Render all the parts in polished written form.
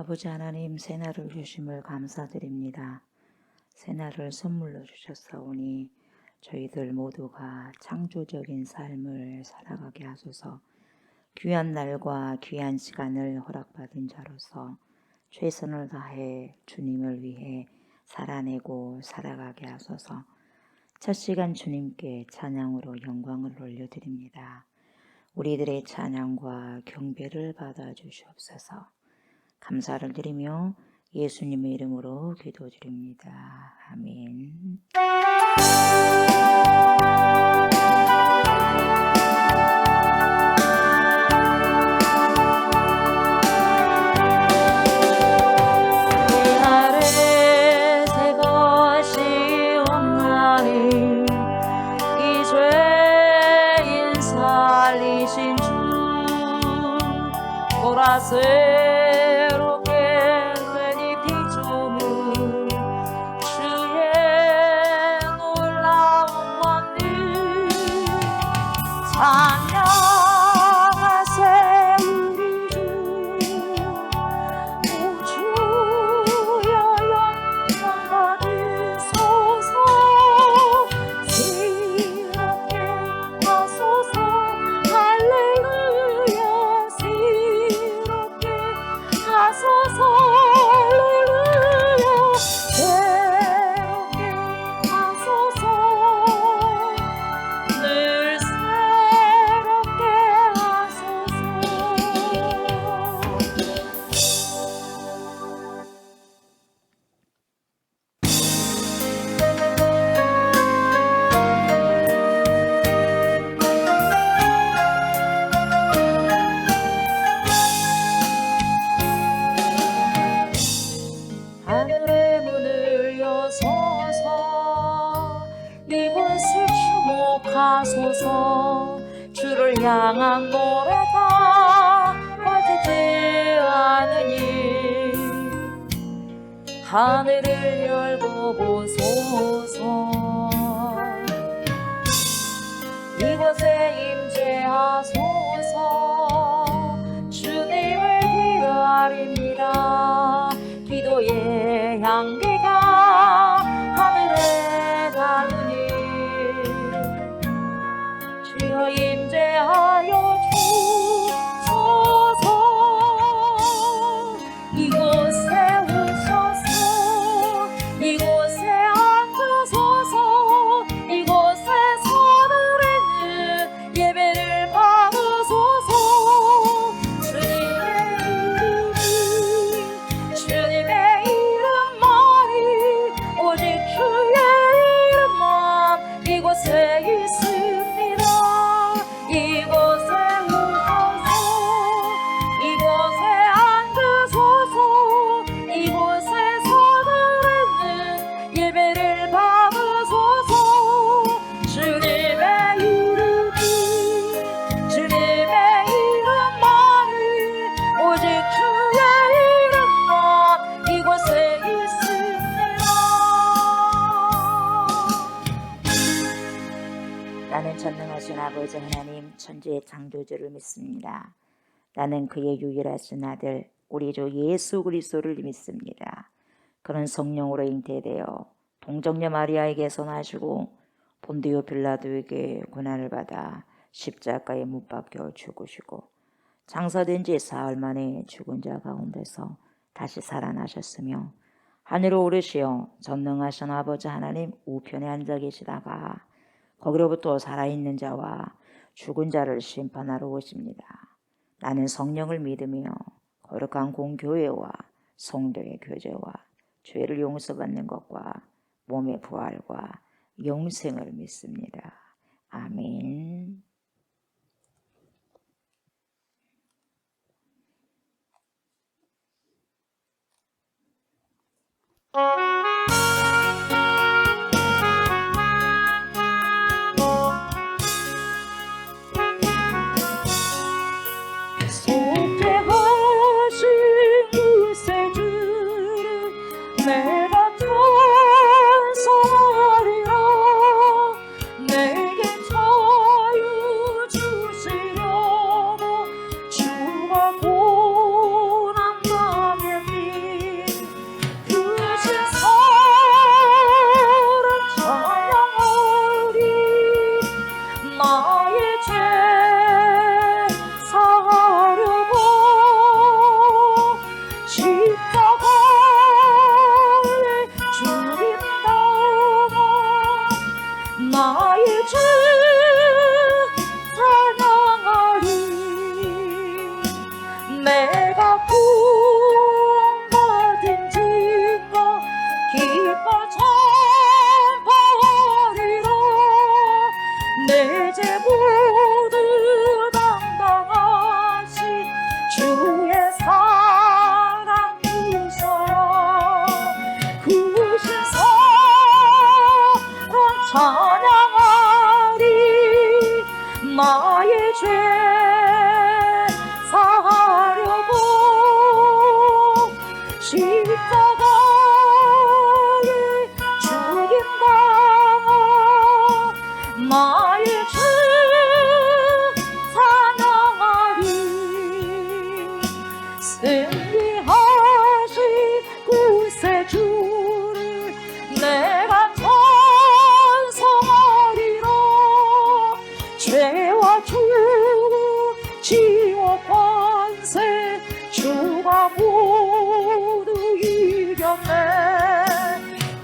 아버지 하나님, 새날을 주심을 감사드립니다. 새날을 선물로 주셨사오니 저희들 모두가 창조적인 삶을 살아가게 하소서. 귀한 날과 귀한 시간을 허락받은 자로서 최선을 다해 주님을 위해 살아내고 살아가게 하소서. 첫 시간 주님께 찬양으로 영광을 올려드립니다. 우리들의 찬양과 경배를 받아주시옵소서. 감사를 드리며 예수님의 이름으로 기도드립니다. 아멘. 새롭게 되니 비추는 주의 놀라운 원리 찬양하세 우리 주 우주여 영광 받으소서 새롭게 하소서 할렐루야 하소서 할렐루야 새롭게 하소서 늘 새롭게 하소서. 하늘의 문을 여소서 이곳을 주목하소서 주를 향한 노래가 꺼지지 않으니 하늘을 열고 보소서 이곳에 임재하소서 주님을 기다립니다. 기도의 향기가 하늘에 닿으니 주여 임재하여 주소서 이곳에 오셔서 이곳에 앉으소서 이곳에서 드리는 예배를 받으소서 주님의 이름만이 오직 주의 이름만 이곳에 있습니다. 이곳에 오셔서 이곳에 앉으소서 이곳에서 드리는 예배를 받으소서 주님의 이름만이 오직 주의 이름만 이곳에 있습니다. 나는 전능하신 아버지 하나님 천지의 창조주를 믿습니다. 나는 그의 유일하신 아들 우리 주 예수 그리스도를 믿습니다. 그는 성령으로 잉태되어 동정녀 마리아에게서 나시고 본디오 빌라도에게 고난을 받아 십자가에 못 박혀 죽으시고 장사된 지 사흘 만에 죽은 자 가운데서 다시 살아나셨으며 하늘로 오르시어 전능하신 아버지 하나님 우편에 앉아 계시다가 거기로부터 살아있는 자와 죽은 자를 심판하러 오십니다. 나는 성령을 믿으며 거룩한 공교회와 성도의 교제와 죄를 용서받는 것과 몸의 부활과 영생을 믿습니다. 아멘. 속죄하신 그 세주를 내가 찬송하리라 내게 자유 주시려고 주가 고난 당했네 찬양하리 나의 죄 사하려고 십자가에 죽임당한 나의 죄 찬양하리 승리하신 구세주를 내가 찬송하리라 죄와 죽음 지옥 권세 주가 모두 이겼네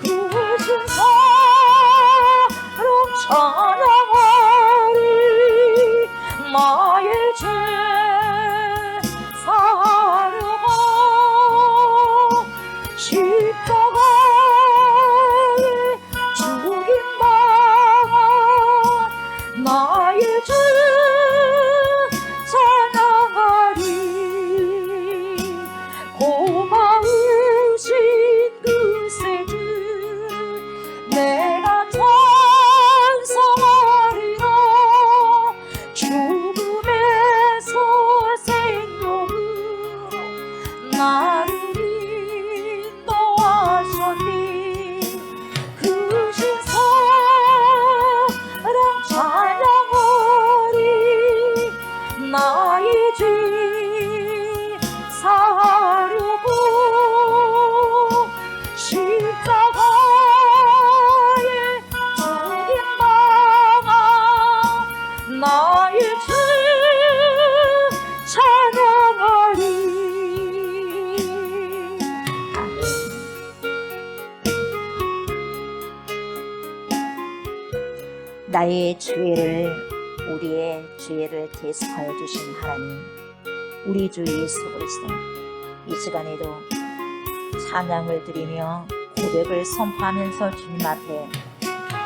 그신 사랑 찬양하리 나의 죄 사하려고 십자가에 죽임당한 나의 죄 찬양하리 고마우신 구세주를 내가 찬송하리라 죽음에서 생명으로 나를 인도하셨니 그신 사랑 찬양하리 나의 죄 사하려고 십자가에 죽임당한 나의 죄 찬양하리 나의 죄를 우리의 죄를 대속하여 주신 하나님 우리 주 예수 그리스도 이 시간에도 찬양을 드리며 고백을 선포하면서 주님 앞에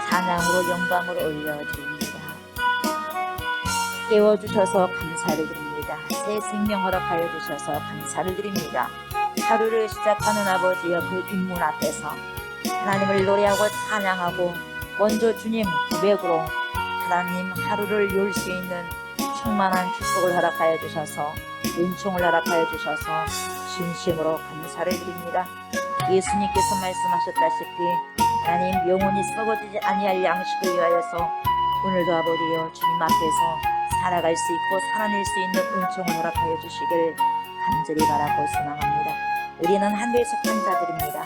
찬양으로 영광을 올려드립니다. 깨워주셔서 감사를 드립니다. 새 생명 허락하여 주셔서 감사를 드립니다. 하루를 시작하는 아버지여 그 입문 앞에서 하나님을 노래하고 찬양하고 먼저 주님 고백으로 하나님 하루를 열 수 있는 충만한 축복을 허락하여 주셔서 은총을 허락하여 주셔서 진심으로 감사를 드립니다. 예수님께서 말씀하셨다시피 하나님 영원히 썩어지지 아니할 양식을 위하여서 오늘도 아버지여 주님 앞에서 살아갈 수 있고 살아낼 수 있는 은총을 허락하여 주시길 간절히 바라고 소망합니다. 우리는 하늘에 속한 자들입니다.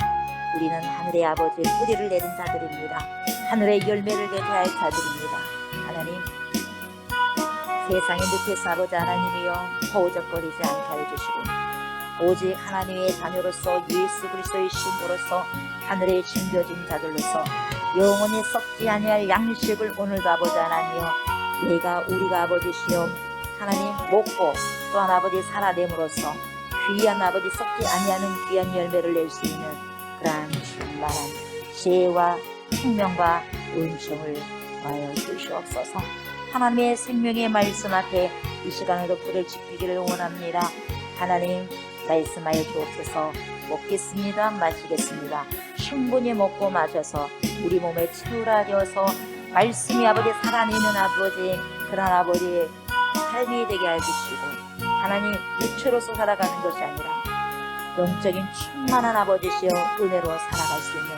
우리는 하늘의 아버지의 뿌리를 내린 자들입니다. 하늘의 열매를 맺어야 할 자들입니다. 하나님 세상의 늪에서 아버지 하나님이여 허우적거리지 않게 해주시고 오직 하나님의 자녀로서 예수 그리스도의 신부로서 하늘에 심겨진 자들로서 영원히 썩지 아니할 양식을 오늘도 아버지 하나님이여 우리가 아버지시여 하나님 먹고 또한 아버지 살아냄으로써 귀한 아버지 썩지 아니하는 귀한 열매를 낼 수 있는 그러한 충만한 지혜와 생명과 은총을 하여 주시옵소서. 하나님의 생명의 말씀 앞에 이 시간에도 불을 지피기를 원합니다. 하나님 말씀하여 주옵소서. 먹겠습니다. 마시겠습니다. 충분히 먹고 마셔서 우리 몸에 채우라져서 말씀이 아버지 살아내는 아버지 그런 아버지의 삶이 되게 해주시고 하나님 육체로서 살아가는 것이 아니라 영적인 충만한 아버지시여 은혜로 살아갈 수 있는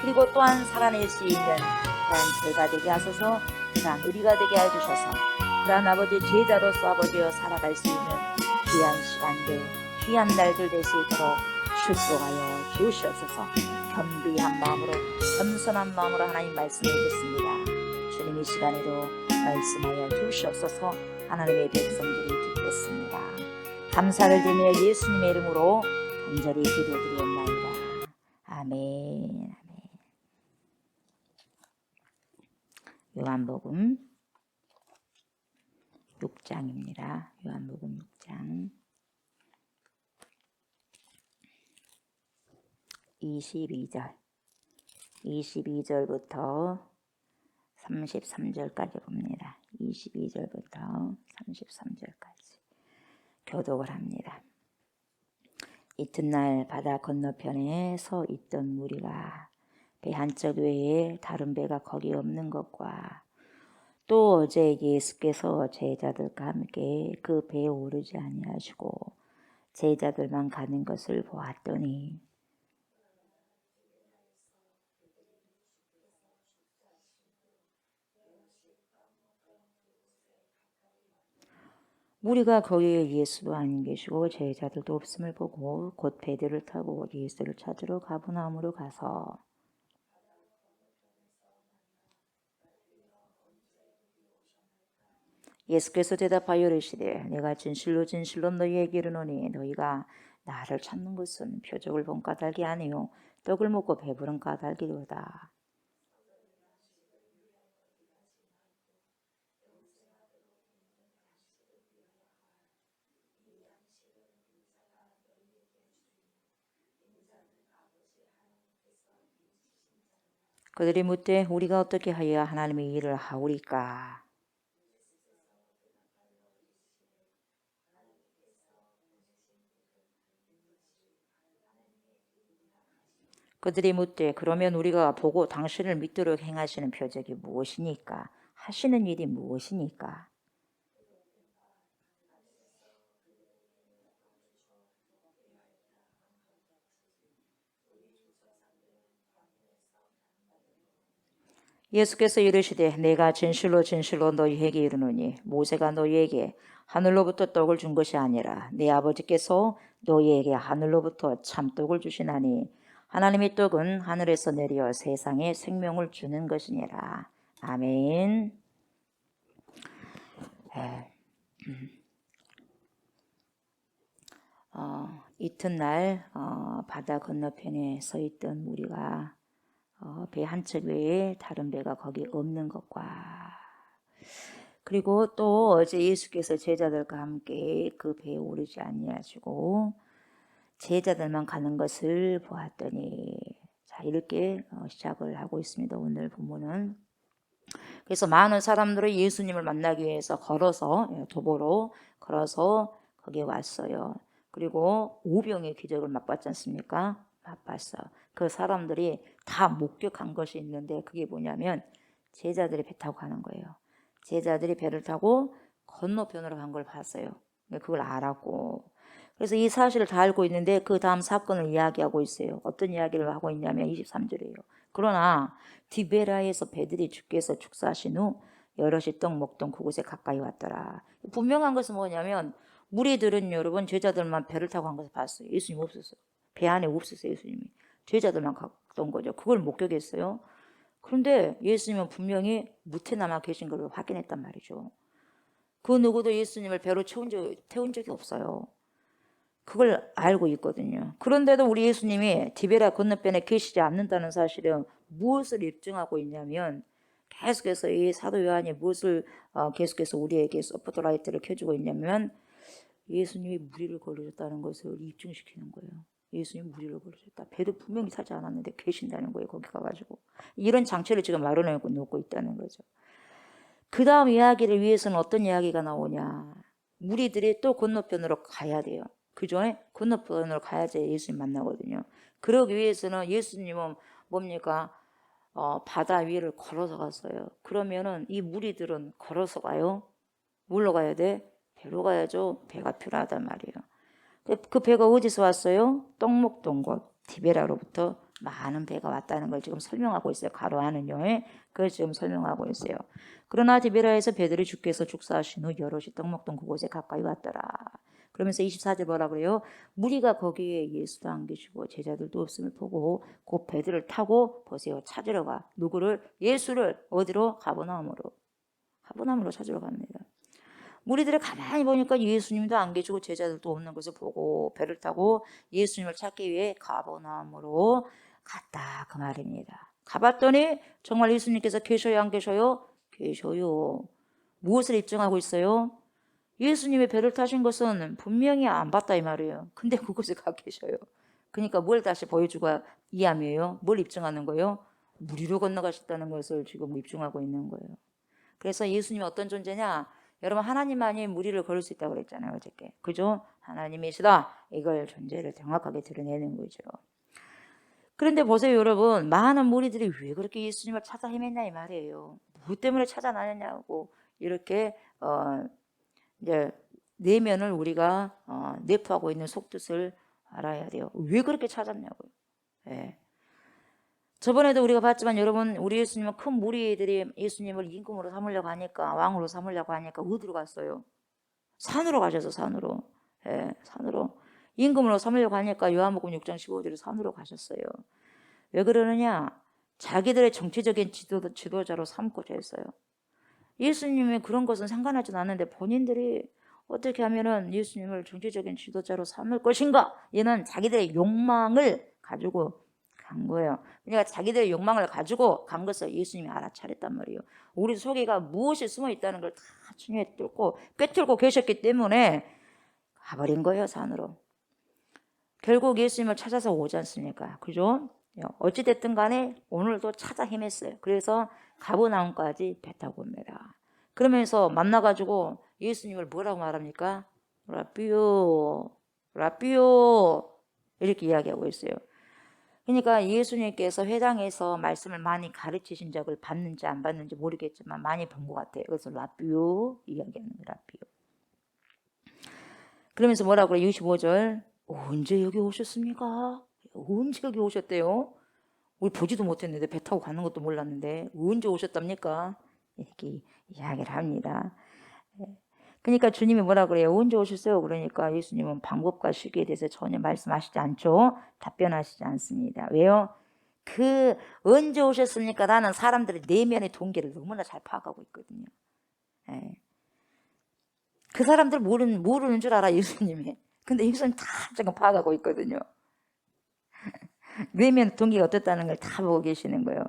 그리고 또한 살아낼 수 있는 그러한 제가 되게 하소서. 그러한 우리가 되게 해주셔서 그러한 아버지 제자로서 아버지여 살아갈 수 있는 귀한 시간들 귀한 날들 될 수 있도록 축복하여 주시옵소서. 겸비한 마음으로 겸손한 마음으로 하나님 말씀해 주셨습니다. 주님 이 시간에도 말씀하여 주시옵소서. 하나님의 백성들이 듣겠습니다. 감사를 드리며 예수님의 이름으로 간절히 기도드리옵나이다. 아멘. 요한복음 6장입니다. 요한복음 6장 22절부터 33절까지 봅니다. 22절부터 33절까지 교독을 합니다. 이튿날 바다 건너편에 서 있던 무리가 배 한쪽 외에 다른 배가 거기 없는 것과 또 어제 예수께서 제자들과 함께 그 배에 오르지 아니하시고 제자들만 가는 것을 보았더니 무리가 거기에 예수도 안 계시고 제자들도 없음을 보고 곧 배들을 타고 예수를 찾으러 가버나움으로 가서 예수께서 대답하여 이르시되 내가 진실로 진실로 너희에게 이르노니 너희가 나를 찾는 것은 표적을 본 까닭이 아니요 떡을 먹고 배부른 까닭이로다. 그들이 묻되 우리가 어떻게 하여야 하나님의 일을 하오리까? 그들이 묻되 그러면 우리가 보고 당신을 믿도록 행하시는 표적이 무엇이니까? 하시는 일이 무엇이니까? 예수께서 이르시되 내가 진실로 진실로 너희에게 이르노니 모세가 너희에게 하늘로부터 떡을 준 것이 아니라 내 아버지께서 너희에게 하늘로부터 참떡을 주시나니 하나님의 떡은 하늘에서 내려 세상에 생명을 주는 것이니라. 아멘. 이튿날 바다 건너편에 서 있던 무리가 배 한 척 외에 다른 배가 거기 없는 것과 그리고 또 어제 예수께서 제자들과 함께 그 배에 오르지 아니하시고 제자들만 가는 것을 보았더니 자 이렇게 시작을 하고 있습니다. 오늘 본문은 그래서 많은 사람들이 예수님을 만나기 위해서 걸어서 도보로 걸어서 거기에 왔어요. 그리고 오병의 기적을 맛봤지 않습니까? 맛봤어. 그 사람들이 다 목격한 것이 있는데 그게 뭐냐면 제자들이 배 타고 가는 거예요. 제자들이 배를 타고 건너편으로 간 걸 봤어요. 그걸 알았고 그래서 이 사실을 다 알고 있는데 그 다음 사건을 이야기하고 있어요. 어떤 이야기를 하고 있냐면 23절이에요. 그러나 디베라에서 배들이 주께서 축사하신 후 여럿이 떡 먹던 그곳에 가까이 왔더라. 분명한 것은 뭐냐면 무리들은 여러분 제자들만 배를 타고 간 것을 봤어요. 예수님 없었어요. 배 안에 없었어요. 예수님이. 제자들만 갔던 거죠. 그걸 목격했어요. 그런데 예수님은 분명히 무태 남아 계신 걸 확인했단 말이죠. 그 누구도 예수님을 배로 태운 적이 없어요. 그걸 알고 있거든요. 그런데도 우리 예수님이 디베라 건너편에 계시지 않는다는 사실은 무엇을 입증하고 있냐면 계속해서 이 사도 요한이 무엇을 계속해서 우리에게 소프트라이트를 켜주고 있냐면 예수님이 무리를 거르셨다는 것을 입증시키는 거예요. 예수님이 무리를 거르셨다. 배도 분명히 타지 않았는데 계신다는 거예요. 거기 가가지고. 이런 장치를 지금 마련해놓고 있다는 거죠. 그 다음 이야기를 위해서는 어떤 이야기가 나오냐. 무리들이 또 건너편으로 가야 돼요. 그 전에 건너편으로 가야지 예수님 만나거든요. 그러기 위해서는 예수님은 뭡니까? 바다 위를 걸어서 갔어요. 그러면은 이 무리들은 걸어서 가요? 뭘로 가야 돼? 배로 가야죠. 배가 필요하단 말이에요. 그 배가 어디서 왔어요? 떡 먹던 곳 디베라로부터 많은 배가 왔다는 걸 지금 설명하고 있어요. 가로하는요. 그걸 지금 설명하고 있어요. 그러나 디베라에서 배들이 주께서 축사하신 후 여럿이 떡 먹던 그곳에 가까이 왔더라. 그러면서 24절 뭐라 그래요? 무리가 거기에 예수도 안 계시고 제자들도 없음을 보고 곧 배들을 타고 보세요. 찾으러 가. 누구를? 예수를 어디로? 가버나움으로 찾으러 갑니다. 무리들이 가만히 보니까 예수님도 안 계시고 제자들도 없는 것을 보고 배를 타고 예수님을 찾기 위해 가버나움으로 갔다 그 말입니다. 가봤더니 정말 예수님께서 계셔요 안 계셔요? 계셔요. 무엇을 입증하고 있어요? 예수님의 배를 타신 것은 분명히 안 봤다 이 말이에요. 근데 그곳에 가 계셔요. 그러니까 뭘 다시 보여주고 이함이에요? 뭘 입증하는 거예요? 무리로 건너가셨다는 것을 지금 입증하고 있는 거예요. 그래서 예수님이 어떤 존재냐? 여러분 하나님만이 무리를 걸을 수 있다고 그랬잖아요. 어저께. 그죠? 하나님이시다. 이걸 존재를 정확하게 드러내는 거죠. 그런데 보세요, 여러분. 많은 무리들이 왜 그렇게 예수님을 찾아 헤맸냐 이 말이에요. 뭐 때문에 찾아 나냐고 이렇게 이제 내면을 우리가 내포하고 있는 속뜻을 알아야 돼요. 왜 그렇게 찾았냐고요. 예. 저번에도 우리가 봤지만 여러분, 우리 예수님은 큰 무리들이 예수님을 임금으로 삼으려고 하니까, 왕으로 삼으려고 하니까 어디로 갔어요? 산으로 가셔서 산으로. 예, 산으로. 임금으로 삼으려고 하니까 요한복음 6장 15절에 산으로 가셨어요. 왜 그러느냐? 자기들의 정치적인 지도자로 삼고자 했어요. 예수님의 그런 것은 상관하지는 않는데 본인들이 어떻게 하면은 예수님을 정치적인 지도자로 삼을 것인가? 얘는 자기들의 욕망을 가지고 간 거예요. 그러니까 자기들의 욕망을 가지고 간 것을 예수님이 알아차렸단 말이에요. 우리 속에가 무엇이 숨어 있다는 걸 다 중요히 뚫고 꿰뚫고 계셨기 때문에 가버린 거예요, 산으로. 결국 예수님을 찾아서 오지 않습니까? 그죠? 어찌됐든 간에 오늘도 찾아 헤맸어요. 그래서 가버나움까지 배 타고 옵니다. 그러면서 만나가지고 예수님을 뭐라고 말합니까? 라삐오, 라삐오 이렇게 이야기하고 있어요. 그러니까 예수님께서 회당에서 말씀을 많이 가르치신 적을 봤는지 안 봤는지 모르겠지만 많이 본 것 같아요. 그래서 라삐오 이야기하는 거예요. 라삐오. 그러면서 뭐라고 그래요? 65절 언제 여기 오셨습니까? 언제 여기 오셨대요? 우리 보지도 못했는데 배 타고 가는 것도 몰랐는데 언제 오셨답니까? 이렇게 이야기를 합니다. 그러니까 주님이 뭐라 그래요? 언제 오셨어요? 그러니까 예수님은 방법과 시기에 대해서 전혀 말씀하시지 않죠. 답변하시지 않습니다. 왜요? 그 언제 오셨습니까? 라는 사람들의 내면의 동기를 너무나 잘 파악하고 있거든요. 예. 그 사람들 모르는 줄 알아 예수님이. 근데 예수님 다 지금 파악하고 있거든요. 내면 동기가 어떻다는 걸 다 보고 계시는 거예요.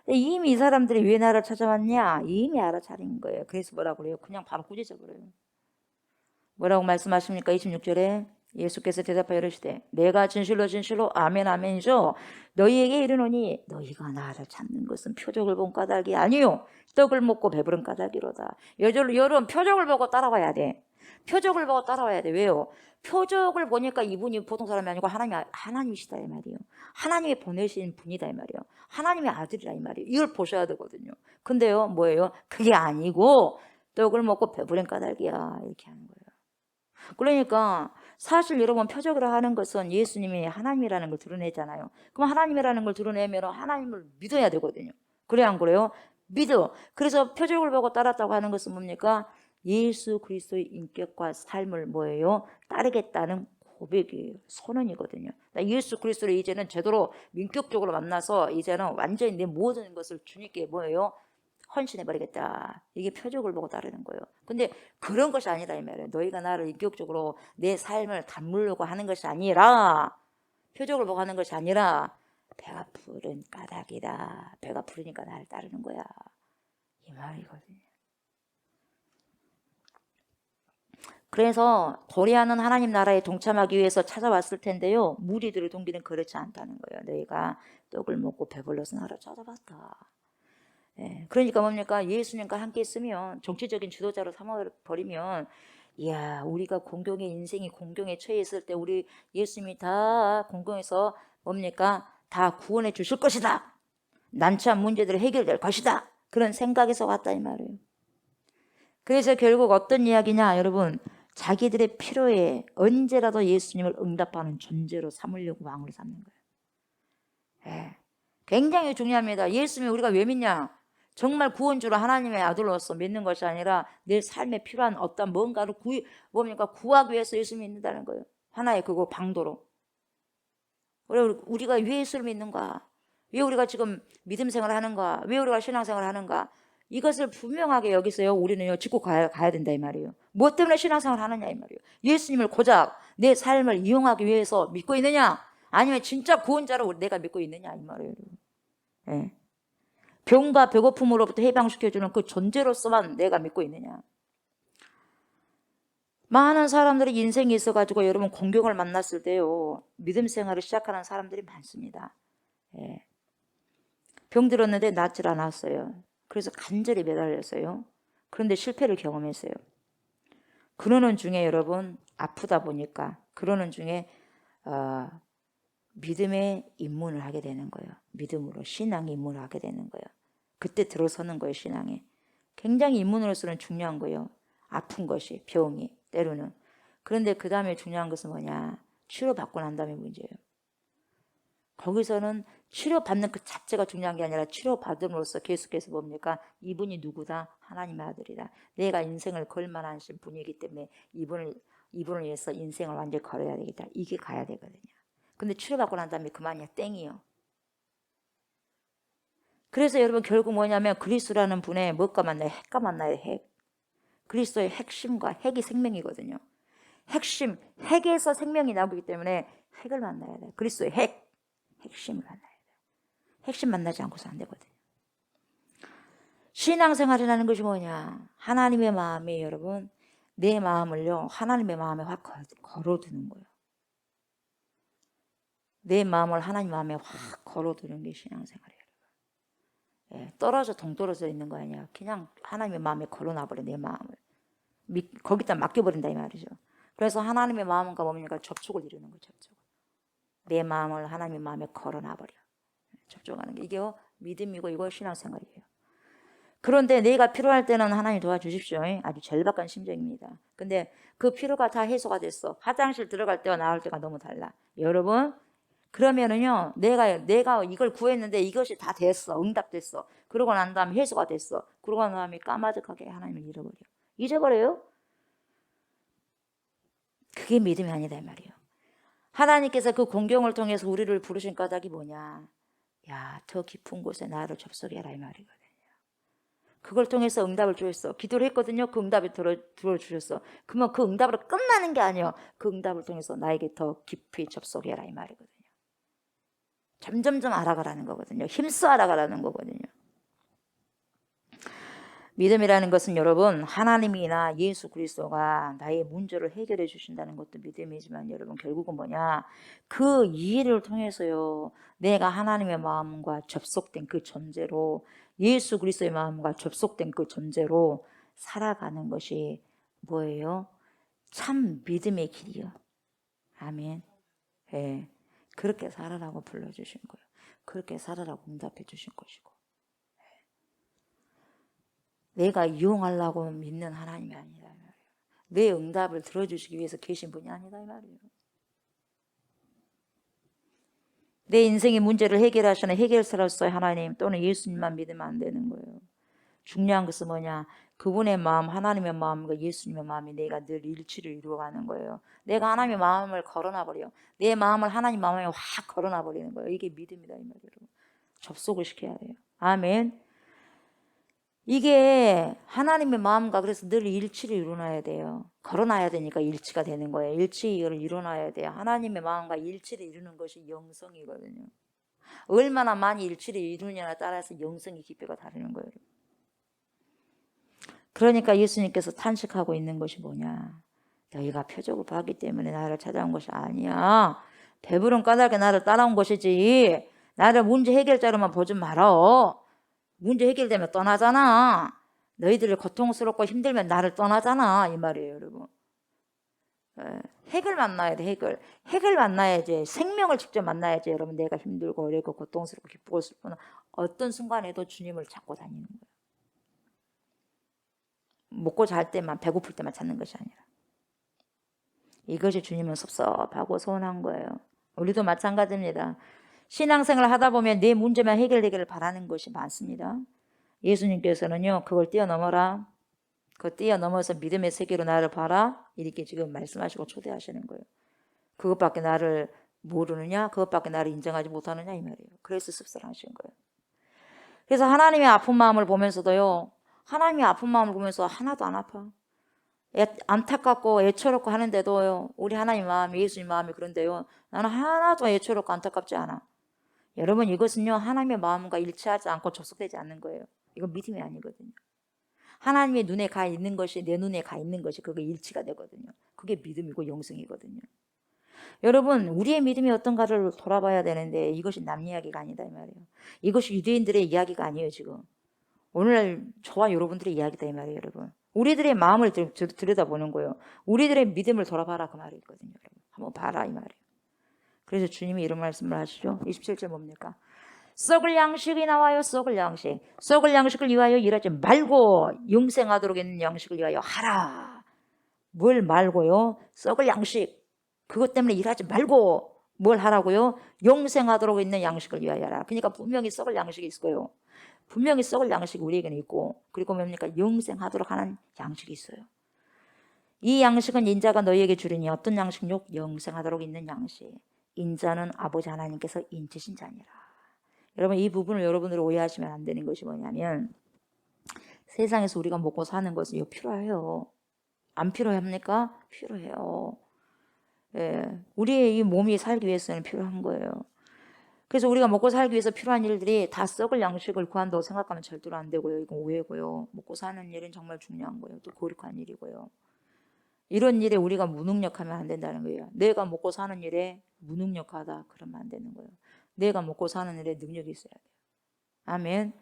이미 이 사람들이 왜 나를 찾아왔냐? 이미 알아차린 거예요. 그래서 뭐라고 그래요? 그냥 바로 꾸짖어 버려요. 뭐라고 말씀하십니까? 26절에 예수께서 대답하여 이르시되 내가 진실로 진실로 아멘 아멘이죠. 너희에게 이르노니 너희가 나를 찾는 것은 표적을 본 까닭이 아니요 떡을 먹고 배부른 까닭이로다. 여러분 표적을 보고 따라와야 돼. 표적을 보고 따라와야 돼. 왜요? 표적을 보니까 이분이 보통 사람이 아니고 하나님이시다 이 말이에요. 하나님이 보내신 분이다 이 말이에요. 하나님의 아들이다 이 말이에요. 이걸 보셔야 되거든요. 근데요 뭐예요? 그게 아니고 떡을 먹고 배부른 까닭이야 이렇게 하는 거예요. 그러니까 사실 여러분 표적을 하는 것은 예수님이 하나님이라는 걸 드러내잖아요. 그럼 하나님이라는 걸 드러내면 하나님을 믿어야 되거든요. 그래 안 그래요? 믿어. 그래서 표적을 보고 따랐다고 하는 것은 뭡니까? 예수 그리스도의 인격과 삶을 뭐예요? 따르겠다는 고백이에요. 선언이거든요. 예수 그리스도를 이제는 제대로 민격적으로 만나서 이제는 완전히 내 모든 것을 주님께 뭐예요? 헌신해버리겠다. 이게 표적을 보고 따르는 거예요. 근데 그런 것이 아니라 이 말이에요. 너희가 나를 인격적으로 내 삶을 담으려고 하는 것이 아니라 표적을 보고 하는 것이 아니라 배가 부른 까닭이다. 배가 부르니까 나를 따르는 거야. 이 말이거든요. 그래서 도리하는 하나님 나라에 동참하기 위해서 찾아왔을 텐데요. 무리들의 동기는 그렇지 않다는 거예요. 너희가 떡을 먹고 배불러서 나를 찾아봤다. 예, 그러니까 뭡니까? 예수님과 함께 있으면 정치적인 지도자로 삼아버리면 이야 우리가 공경의 인생이 공경에 처해 있을 때 우리 예수님이 다 공경에서 뭡니까? 다 구원해 주실 것이다. 난처한 문제들이 해결될 것이다. 그런 생각에서 왔다 이 말이에요. 그래서 결국 어떤 이야기냐 여러분 자기들의 필요에 언제라도 예수님을 응답하는 존재로 삼으려고 왕으로 삼는 거예요. 예, 굉장히 중요합니다. 예수님이 우리가 왜 믿냐? 정말 구원주로 하나님의 아들로서 믿는 것이 아니라 내 삶에 필요한 어떤 뭔가를 구하기 위해서 예수 믿는다는 거예요. 하나의 그거 방도로. 우리가 왜 예수를 믿는가? 왜 우리가 지금 믿음 생활을 하는가? 왜 우리가 신앙생활을 하는가? 이것을 분명하게 여기서요. 우리는요 짚고 가야 된다 이 말이에요. 뭐 때문에 신앙생활을 하느냐 이 말이에요. 예수님을 고작 내 삶을 이용하기 위해서 믿고 있느냐? 아니면 진짜 구원자로 내가 믿고 있느냐 이 말이에요. 예. 병과 배고픔으로부터 해방시켜주는 그 존재로서만 내가 믿고 있느냐. 많은 사람들이 인생이 있어가지고 여러분 공경을 만났을 때요 믿음 생활을 시작하는 사람들이 많습니다. 예. 병 들었는데 낫질 않았어요. 그래서 간절히 매달렸어요. 그런데 실패를 경험했어요. 그러는 중에 여러분 아프다 보니까 그러는 중에 믿음의 입문을 하게 되는 거예요. 믿음으로 신앙의 입문을 하게 되는 거예요. 그때 들어서는 거예요. 신앙에. 굉장히 입문으로서는 중요한 거예요. 아픈 것이, 병이 때로는. 그런데 그 다음에 중요한 것은 뭐냐? 치료받고 난 다음에 문제예요. 거기서는 치료받는 그 자체가 중요한 게 아니라 치료받음으로써 계속해서 뭡니까? 이분이 누구다? 하나님의 아들이다. 내가 인생을 걸 만한 분이기 때문에 이분을 위해서 인생을 완전히 걸어야 되겠다. 이게 가야 되거든요. 근데 치료받고 난 다음에 그만이야. 땡이요. 그래서 여러분 결국 뭐냐면 그리스도라는 분의 무엇과 만나요? 핵과 만나요. 핵. 그리스도의 핵심과 핵이 생명이거든요. 핵심, 핵에서 생명이 나오기 때문에 핵을 만나야 돼요. 그리스도의 핵심을 만나야 돼요. 핵심 만나지 않고서 안 되거든요. 신앙생활이라는 것이 뭐냐? 하나님의 마음이 여러분 내 마음을요 하나님의 마음에 확 걸어두는 거예요. 내 마음을 하나님 마음에 확 걸어두는 게 신앙생활이에요. 예, 떨어져 동떨어져 있는 거 아니야. 그냥 하나님의 마음에 걸어놔버려 내 마음을. 거기다 맡겨버린다 이 말이죠. 그래서 하나님의 마음과 뭡니까? 접촉을 이루는 거죠. 접촉. 내 마음을 하나님의 마음에 걸어놔버려. 접촉하는 게 이게 믿음이고 이거 신앙생활이에요. 그런데 내가 필요할 때는 하나님 도와주십시오. 아주 절박한 심정입니다. 근데 그 필요가 다 해소가 됐어. 화장실 들어갈 때와 나올 때가 너무 달라. 여러분 그러면은요 내가 이걸 구했는데 이것이 다 됐어. 응답됐어. 그러고 난 다음에 해소가 됐어. 그러고 난 다음에 까마득하게 하나님을 잊어버려요. 그게 믿음이 아니다 이 말이에요. 하나님께서 그 공경을 통해서 우리를 부르신 까닭이 뭐냐? 야, 더 깊은 곳에 나를 접속해라 이 말이거든요. 그걸 통해서 응답을 주셨어. 기도를 했거든요. 그 응답을 들어주셨어. 그러면 그 응답으로 끝나는 게 아니에요. 그 응답을 통해서 나에게 더 깊이 접속해라 이 말이거든요. 점점점 알아가라는 거거든요. 힘써 알아가라는 거거든요. 믿음이라는 것은 여러분 하나님이나 예수 그리스도가 나의 문제를 해결해 주신다는 것도 믿음이지만 여러분 결국은 뭐냐? 그 이해를 통해서요. 내가 하나님의 마음과 접속된 그 존재로 예수 그리스도의 마음과 접속된 그 존재로 살아가는 것이 뭐예요? 참 믿음의 길이요. 아멘. 예. 그렇게 살아라고 불러주신 거예요. 그렇게 살아라고 응답해 주신 것이고. 내가 이용하려고 믿는 하나님이 아니다 이 말이에요. 내 응답을 들어주시기 위해서 계신 분이 아니다 이 말이에요. 내 인생의 문제를 해결하시는 해결사로서의 하나님 또는 예수님만 믿으면 안 되는 거예요. 중요한 것은 뭐냐? 그분의 마음, 하나님의 마음과 예수님의 마음이 내가 늘 일치를 이루어가는 거예요. 내가 하나님의 마음을 걸어놔버려. 내 마음을 하나님 마음에 확 걸어놔버리는 거예요. 이게 믿음이다 이 말이에요. 접속을 시켜야 돼요. 아멘. 이게 하나님의 마음과 그래서 늘 일치를 이루어놔야 돼요. 걸어놔야 되니까 일치가 되는 거예요. 일치를 이루어놔야 돼요. 하나님의 마음과 일치를 이루는 것이 영성이거든요. 얼마나 많이 일치를 이루느냐에 따라서 영성의 깊이가 다르는 거예요. 그러니까 예수님께서 탄식하고 있는 것이 뭐냐? 너희가 표적을 봤기 때문에 나를 찾아온 것이 아니야. 배부른 까닭에 나를 따라온 것이지. 나를 문제 해결자로만 보지 말아. 문제 해결되면 떠나잖아. 너희들이 고통스럽고 힘들면 나를 떠나잖아. 이 말이에요, 여러분. 핵을 만나야 돼, 핵을. 핵을 만나야지. 생명을 직접 만나야지. 여러분, 내가 힘들고 어렵고 고통스럽고 기쁘고 슬프는 어떤 순간에도 주님을 찾고 다니는 거예요. 먹고 잘 때만, 배고플 때만 찾는 것이 아니라. 이것이 주님은 섭섭하고 서운한 거예요. 우리도 마찬가지입니다. 신앙생활을 하다 보면 내 문제만 해결되기를 바라는 것이 많습니다. 예수님께서는요, 그걸 뛰어넘어라. 그걸 뛰어넘어서 믿음의 세계로 나를 봐라. 이렇게 지금 말씀하시고 초대하시는 거예요. 그것밖에 나를 모르느냐? 그것밖에 나를 인정하지 못하느냐? 이 말이에요. 그래서 씁쓸하신 거예요. 그래서 하나님의 아픈 마음을 보면서도요, 하나님의 아픈 마음을 보면서 하나도 안 아파. 안타깝고 애처롭고 하는데도요, 우리 하나님 마음이, 예수님 마음이 그런데요, 나는 하나도 애처롭고 안타깝지 않아. 여러분, 이것은요 하나님의 마음과 일치하지 않고 접속되지 않는 거예요. 이건 믿음이 아니거든요. 하나님의 눈에 가 있는 것이 내 눈에 가 있는 것이 그게 일치가 되거든요. 그게 믿음이고 영성이거든요. 여러분, 우리의 믿음이 어떤가를 돌아봐야 되는데 이것이 남 이야기가 아니다 이 말이에요. 이것이 유대인들의 이야기가 아니에요. 지금 오늘 저와 여러분들의 이야기다 이 말이에요. 여러분, 우리들의 마음을 들여다보는 거예요. 우리들의 믿음을 돌아봐라 그 말이 있거든요. 여러분, 한번 봐라 이 말이에요. 그래서 주님이 이런 말씀을 하시죠. 27절 뭡니까? 썩을 양식이 나와요. 썩을 양식. 썩을 양식을 위하여 일하지 말고 영생하도록 있는 양식을 위하여 하라. 뭘 말고요? 썩을 양식. 그것 때문에 일하지 말고 뭘 하라고요? 영생하도록 있는 양식을 위하여 하라. 그러니까 분명히 썩을 양식이 있을 거예요. 분명히 썩을 양식이 우리에게는 있고, 그리고 뭡니까? 영생하도록 하는 양식이 있어요. 이 양식은 인자가 너희에게 주리니 어떤 양식요? 영생하도록 있는 양식. 인자는 아버지 하나님께서 인치신 자니라. 여러분, 이 부분을 여러분들이 오해하시면 안 되는 것이 뭐냐면, 세상에서 우리가 먹고 사는 것은 이거 필요해요. 안 필요합니까? 필요해요. 예, 우리의 이 몸이 살기 위해서는 필요한 거예요. 그래서 우리가 먹고 살기 위해서 필요한 일들이 다 썩을 양식을 구한다고 생각하면 절대로 안 되고요. 이건 오해고요. 먹고 사는 일은 정말 중요한 거예요. 또 고립한 일이고요. 이런 일에 우리가 무능력하면 안 된다는 거예요. 내가 먹고 사는 일에 무능력하다 그러면 안 되는 거예요. 내가 먹고 사는 일에 능력이 있어야 돼요. 아멘.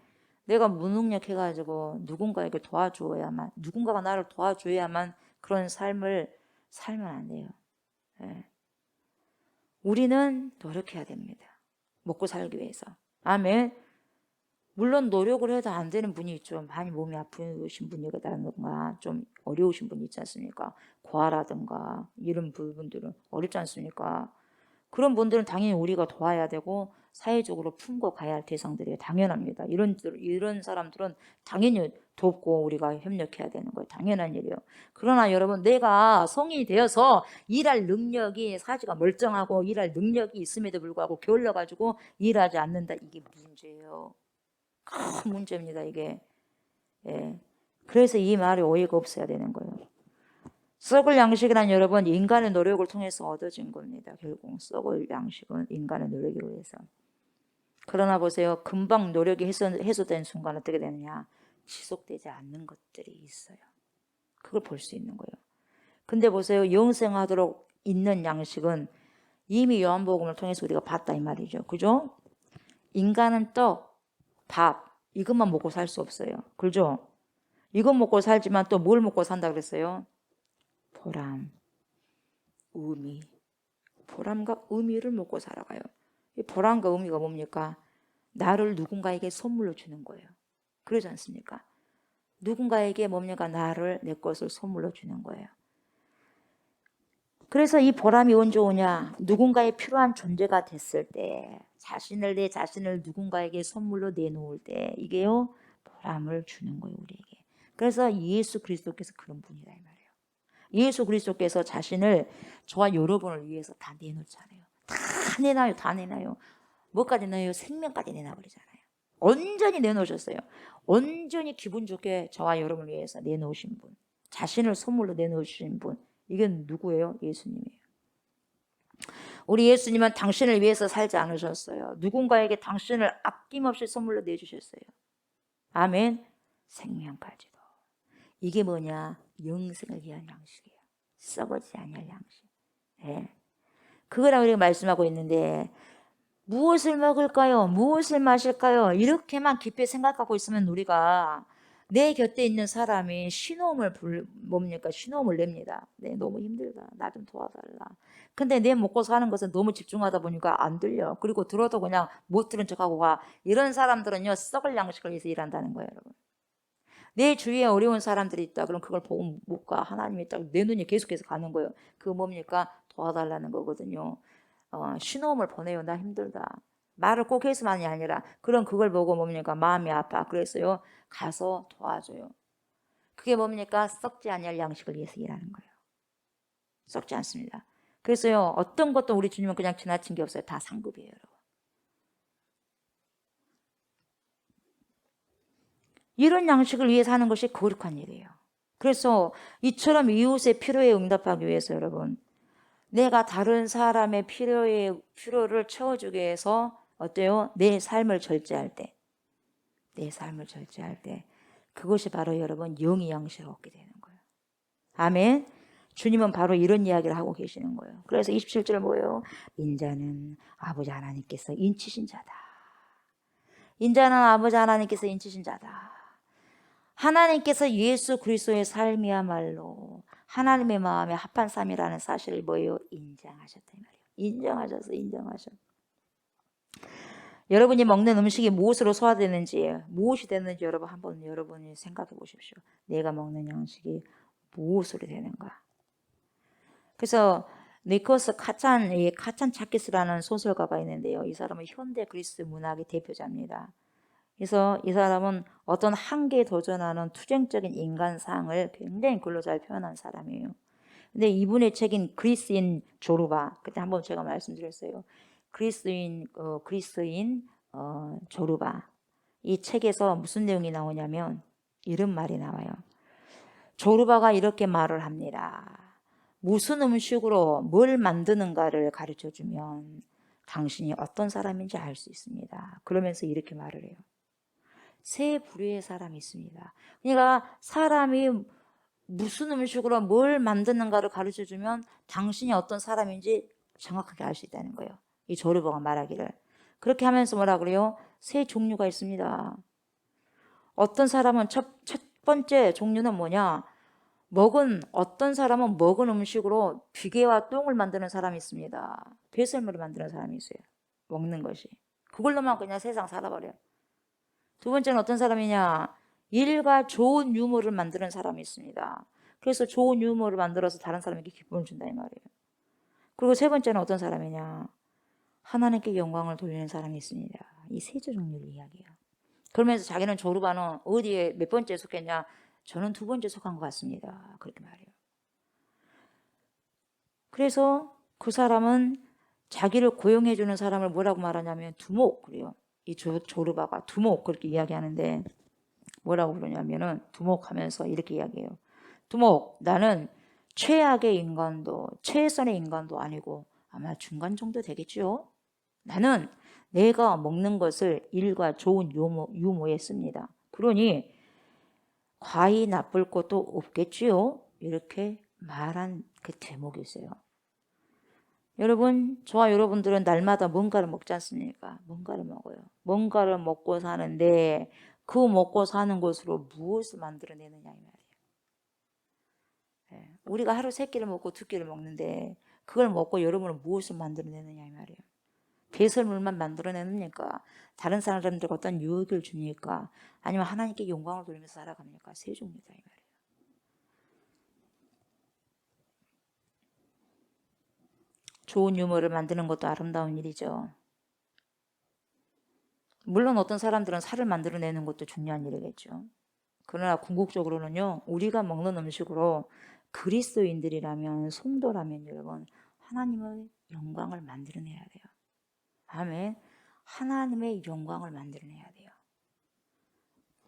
내가 무능력해가지고 누군가에게 도와줘야만, 누군가가 나를 도와줘야만 그런 삶을 살면 안 돼요. 예. 우리는 노력해야 됩니다. 먹고 살기 위해서. 아멘. 물론 노력을 해도 안 되는 분이 있죠. 많이 몸이 아프신 분이라든가 좀 어려우신 분이 있지 않습니까? 고아라든가 이런 부분들은 어렵지 않습니까? 그런 분들은 당연히 우리가 도와야 되고 사회적으로 품고 가야 할 대상들이 당연합니다. 이런 사람들은 당연히 돕고 우리가 협력해야 되는 거예요. 당연한 일이에요. 그러나 여러분, 내가 성인이 되어서 일할 능력이 사지가 멀쩡하고 일할 능력이 있음에도 불구하고 게을러가지고 일하지 않는다. 이게 문제예요. 큰 문제입니다, 이게. 예. 그래서 이 말이 오해가 없어야 되는 거예요. 썩을 양식이란 여러분, 인간의 노력을 통해서 얻어진 겁니다. 결국 썩을 양식은 인간의 노력에 의해서. 그러나 보세요. 금방 노력이 해소된 순간 어떻게 되느냐? 지속되지 않는 것들이 있어요. 그걸 볼 수 있는 거예요. 근데 보세요. 영생하도록 있는 양식은 이미 요한복음을 통해서 우리가 봤다 이 말이죠. 그죠? 인간은 떡, 밥 이것만 먹고 살 수 없어요. 그죠? 이것 먹고 살지만 또 뭘 먹고 산다 그랬어요? 보람, 의미. 보람과 의미를 먹고 살아가요. 이 보람과 의미가 뭡니까? 나를 누군가에게 선물로 주는 거예요. 그러지 않습니까? 누군가에게 뭡니까? 나를, 내 것을 선물로 주는 거예요. 그래서 이 보람이 언제 오냐? 누군가의 필요한 존재가 됐을 때, 내 자신을 누군가에게 선물로 내놓을 때, 이게요, 보람을 주는 거예요, 우리에게. 그래서 예수 그리스도께서 그런 분이다, 이 말이에요. 예수 그리스도께서 자신을 저와 여러분을 위해서 다 내놓잖아요. 다 내놔요. 뭐까지 내요? 생명까지 내놔버리잖아요. 온전히 내놓으셨어요. 온전히 기분 좋게 저와 여러분을 위해서 내놓으신 분. 자신을 선물로 내놓으신 분. 이게 누구예요? 예수님이에요. 우리 예수님은 당신을 위해서 살지 않으셨어요. 누군가에게 당신을 아낌없이 선물로 내주셨어요. 아멘. 생명까지도. 이게 뭐냐? 영생을 위한 양식이에요. 썩어지지 않을 양식. 네. 그거라고 우리가 말씀하고 있는데 무엇을 먹을까요? 무엇을 마실까요? 이렇게만 깊이 생각하고 있으면 우리가 내 곁에 있는 사람이 신호음을 냅니다. 네, 너무 힘들다. 나 좀 도와달라. 근데 내 먹고 사는 것은 너무 집중하다 보니까 안 들려. 그리고 들어도 그냥 못 들은 척하고 가. 이런 사람들은요, 썩을 양식을 위해서 일한다는 거예요, 여러분. 내 주위에 어려운 사람들이 있다. 그럼 그걸 보고 못 가. 하나님이 딱 내 눈이 계속해서 가는 거예요. 그거 뭡니까? 도와달라는 거거든요. 신호음을 보내요. 나 힘들다. 말을 꼭 해서만이 아니라 그럼 그걸 보고 뭡니까? 마음이 아파. 그래서요. 가서 도와줘요. 그게 뭡니까? 썩지 않을 양식을 위해서 일하는 거예요. 썩지 않습니다. 그래서요. 어떤 것도 우리 주님은 그냥 지나친 게 없어요. 다 상급이에요, 여러분. 이런 양식을 위해서 하는 것이 거룩한 일이에요. 그래서 이처럼 이웃의 필요에 응답하기 위해서 여러분, 내가 다른 사람의 필요를 채워주기 위해서 어때요? 내 삶을 절제할 때 그것이 바로 여러분 영의 양식을 얻게 되는 거예요. 아멘. 주님은 바로 이런 이야기를 하고 계시는 거예요. 그래서 27절 뭐예요? 인자는 아버지 하나님께서 인치신 자다. 인자는 아버지 하나님께서 인치신 자다. 하나님께서 예수 그리스도의 삶이야말로 하나님의 마음에 합한 삶이라는 사실을 뭐예요? 인정하셨다 이 말이에요. 인정하셨어, 인정하셔. 여러분이 먹는 음식이 무엇으로 소화되는지, 무엇이 되는지 여러분 한번 여러분이 생각해 보십시오. 내가 먹는 양식이 무엇으로 되는가. 그래서 니코스 이 카찬차키스라는 소설가가 있는데요. 이 사람은 현대 그리스 문학의 대표자입니다. 그래서 이 사람은 어떤 한계에 도전하는 투쟁적인 인간상을 굉장히 글로 잘 표현한 사람이에요. 근데 이분의 책인 그리스인 조르바, 그때 한번 제가 말씀드렸어요. 그리스인 조르바. 이 책에서 무슨 내용이 나오냐면 이런 말이 나와요. 조르바가 이렇게 말을 합니다. 무슨 음식으로 뭘 만드는가를 가르쳐주면 당신이 어떤 사람인지 알 수 있습니다. 그러면서 이렇게 말을 해요. 세 부류의 사람이 있습니다. 그러니까 사람이 무슨 음식으로 뭘 만드는가를 가르쳐주면 당신이 어떤 사람인지 정확하게 알 수 있다는 거예요. 이 조르바가 말하기를. 그렇게 하면서 뭐라 그래요? 세 종류가 있습니다. 어떤 사람은 첫 번째 종류는 뭐냐? 어떤 사람은 먹은 음식으로 비계와 똥을 만드는 사람이 있습니다. 배설물을 만드는 사람이 있어요. 먹는 것이. 그걸로만 그냥 세상 살아버려요. 두 번째는 어떤 사람이냐? 일과 좋은 유머를 만드는 사람이 있습니다. 그래서 좋은 유머를 만들어서 다른 사람에게 기쁨을 준다 이 말이에요. 그리고 세 번째는 어떤 사람이냐? 하나님께 영광을 돌리는 사람이 있습니다. 이 세 종류를 이야기해요. 그러면서 자기는 조르바는 어디에 몇 번째에 속했냐? 저는 두 번째 속한 것 같습니다. 그렇게 말해요. 그래서 그 사람은 자기를 고용해주는 사람을 뭐라고 말하냐면 두목 그래요. 이 조르바가 두목 그렇게 이야기하는데 뭐라고 그러냐면은 두목하면서 이렇게 이야기해요. 두목, 나는 최악의 인간도 최선의 인간도 아니고 아마 중간 정도 되겠죠. 나는 내가 먹는 것을 일과 좋은 유모에 씁니다. 그러니 과히 나쁠 것도 없겠지요. 이렇게 말한 그 대목이 있어요. 여러분, 저와 여러분들은 날마다 뭔가를 먹지 않습니까? 뭔가를 먹어요. 뭔가를 먹고 사는데 그 먹고 사는 것으로 무엇을 만들어내느냐 이 말이에요. 네. 우리가 하루 3끼를 먹고 2끼를 먹는데 그걸 먹고 여러분은 무엇을 만들어내느냐 이 말이에요. 배설물만 만들어내니까 다른 사람들과 어떤 유익을 주니까 아니면 하나님께 영광을 돌리면서 살아갑니까? 세 종류다 이 말이에요. 좋은 유머를 만드는 것도 아름다운 일이죠. 물론 어떤 사람들은 살을 만들어내는 것도 중요한 일이겠죠. 그러나 궁극적으로는요. 우리가 먹는 음식으로 그리스도인들이라면 성도라면 여러분 하나님의 영광을 만들어내야 돼요. 아멘. 하나님의 영광을 만들어내야 돼요.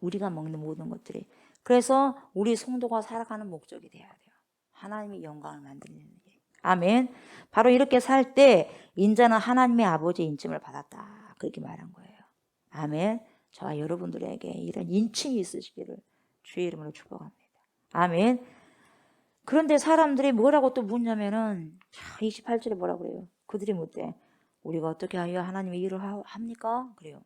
우리가 먹는 모든 것들이. 그래서 우리 성도가 살아가는 목적이 돼야 돼요. 하나님의 영광을 만들어내는 게. 아멘. 바로 이렇게 살 때 인자는 하나님의 아버지의 인침을 받았다. 그렇게 말한 거예요. 아멘. 저와 여러분들에게 이런 인침이 있으시기를 주의 이름으로 축복합니다. 아멘. 그런데 사람들이 뭐라고 또 묻냐면은 28절에 뭐라고 그래요? 그들이 묻대. 우리가 어떻게 하여 하나님의 일을 합니까? 그래요.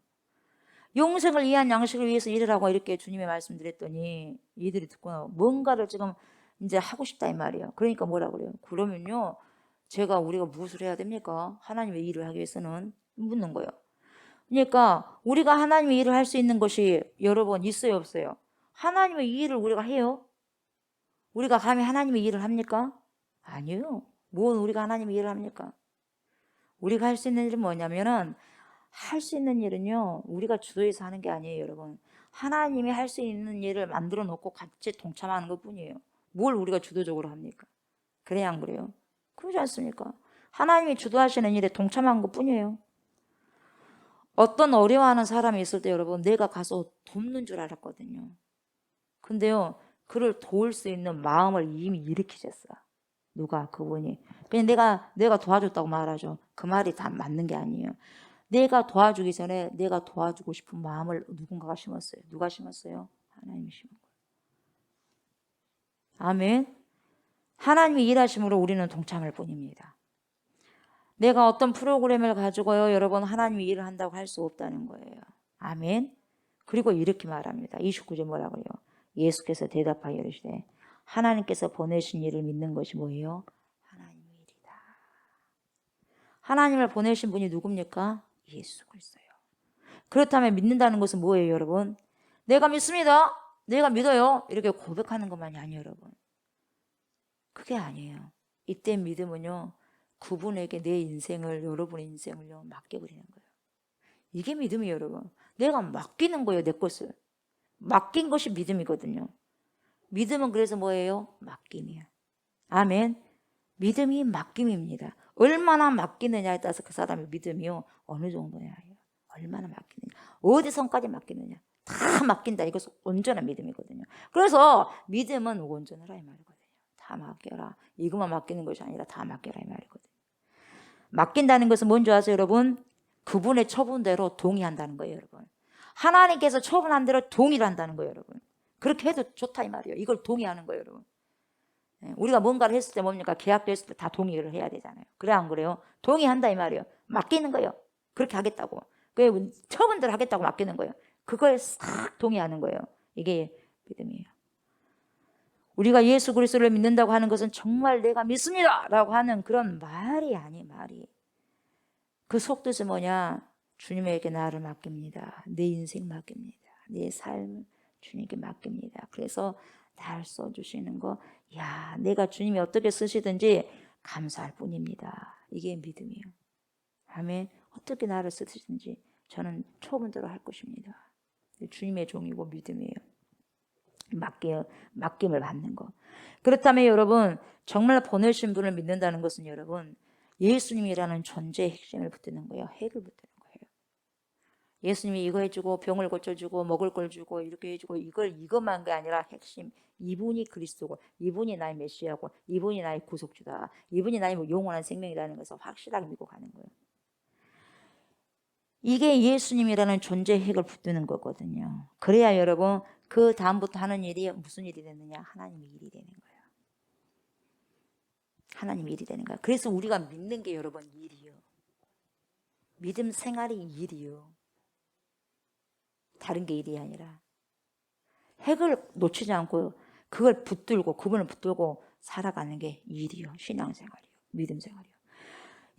영생을 위한 양식을 위해서 일을 하고 이렇게 주님의 말씀드렸더니 이들이 듣고 뭔가를 지금 이제 하고 싶다 이 말이에요. 그러니까 뭐라 그래요? 그러면요. 우리가 무엇을 해야 됩니까? 하나님의 일을 하기 위해서는 묻는 거예요. 그러니까 우리가 하나님의 일을 할 수 있는 것이 여러분 있어요 없어요? 하나님의 일을 우리가 해요? 우리가 감히 하나님의 일을 합니까? 아니요. 뭔 우리가 하나님의 일을 합니까? 우리가 할 수 있는 일은 뭐냐면은 할 수 있는 일은요. 우리가 주도해서 하는 게 아니에요 여러분. 하나님이 할 수 있는 일을 만들어 놓고 같이 동참하는 것뿐이에요. 뭘 우리가 주도적으로 합니까? 그래야 안 그래요? 그러지 않습니까? 하나님이 주도하시는 일에 동참한 것뿐이에요. 어떤 어려워하는 사람이 있을 때 여러분 내가 가서 돕는 줄 알았거든요. 근데요. 그를 도울 수 있는 마음을 이미 일으키셨어. 누가? 그분이. 그냥 내가 도와줬다고 말하죠. 그 말이 다 맞는 게 아니에요. 내가 도와주기 전에 내가 도와주고 싶은 마음을 누군가가 심었어요. 누가 심었어요? 하나님이 심은 거예요. 아멘. 하나님이 일하심으로 우리는 동참할 뿐입니다. 내가 어떤 프로그램을 가지고요. 여러분 하나님이 일을 한다고 할 수 없다는 거예요. 아멘. 그리고 이렇게 말합니다. 29절 뭐라고 해요? 예수께서 대답하여 이르시되 하나님께서 보내신 일을 믿는 것이 뭐예요? 하나님의 일이다. 하나님을 보내신 분이 누굽니까? 예수 그리스도예요. 그렇다면 믿는다는 것은 뭐예요, 여러분? 내가 믿습니다. 내가 믿어요. 이렇게 고백하는 것만이 아니에요, 여러분. 그게 아니에요. 이때 믿음은요, 그분에게 내 인생을, 여러분의 인생을요, 맡겨버리는 거예요. 이게 믿음이에요, 여러분. 내가 맡기는 거예요, 내 것을. 맡긴 것이 믿음이거든요. 믿음은 그래서 뭐예요? 맡김이에요. 아멘. 믿음이 맡김입니다. 얼마나 맡기느냐에 따라서 그 사람의 믿음이요, 어느 정도냐. 얼마나 맡기느냐. 어디선까지 맡기느냐. 다 맡긴다. 이것은 온전한 믿음이거든요. 그래서 믿음은 온전하라 이 말이거든요. 다 맡겨라. 이것만 맡기는 것이 아니라 다 맡겨라 이 말이거든요. 맡긴다는 것은 뭔지 아세요, 여러분? 그분의 처분대로 동의한다는 거예요, 여러분. 하나님께서 처분한 대로 동의를 한다는 거예요, 여러분. 그렇게 해도 좋다 이 말이에요. 이걸 동의하는 거예요, 여러분. 우리가 뭔가를 했을 때 뭡니까? 계약도 했을 때 다 동의를 해야 되잖아요. 그래 안 그래요? 동의한다 이 말이에요. 맡기는 거예요. 그렇게 하겠다고. 그 처분대로 하겠다고 맡기는 거예요. 그걸 싹 동의하는 거예요. 이게 믿음이에요. 우리가 예수 그리스도를 믿는다고 하는 것은 정말 내가 믿습니다 라고 하는 그런 말이 아니 말이. 그 속뜻이 뭐냐? 주님에게 나를 맡깁니다. 내 인생 맡깁니다. 내 삶 주님께 맡깁니다. 그래서 날 써주시는 거, 야, 내가 주님이 어떻게 쓰시든지 감사할 뿐입니다. 이게 믿음이에요. 아멘. 어떻게 나를 쓰시든지 저는 처분대로 할 것입니다. 주님의 종이고 믿음이에요. 맡김을 받는 거. 그렇다면 여러분, 정말 보내신 분을 믿는다는 것은 여러분, 예수님이라는 존재의 핵심을 붙드는 거예요. 핵을 붙드는 거예요. 예수님이 이거 해주고 병을 고쳐주고 먹을 걸 주고 이렇게 해주고 이것만 게 아니라 핵심, 이분이 그리스도고 이분이 나의 메시아고 이분이 나의 구속주다, 이분이 나의 영원한 생명이라는 것을 확실하게 믿고 가는 거예요. 이게 예수님이라는 존재의 핵을 붙드는 거거든요. 그래야 여러분, 그 다음부터 하는 일이 무슨 일이 되느냐? 하나님의 일이 되는 거예요. 하나님의 일이 되는 거예요. 그래서 우리가 믿는 게 여러분 일이요. 믿음 생활이 일이요. 다른 게 일이 아니라. 핵을 놓치지 않고 그걸 붙들고 그분을 붙들고 살아가는 게 일이요. 신앙생활이요. 믿음 생활이요.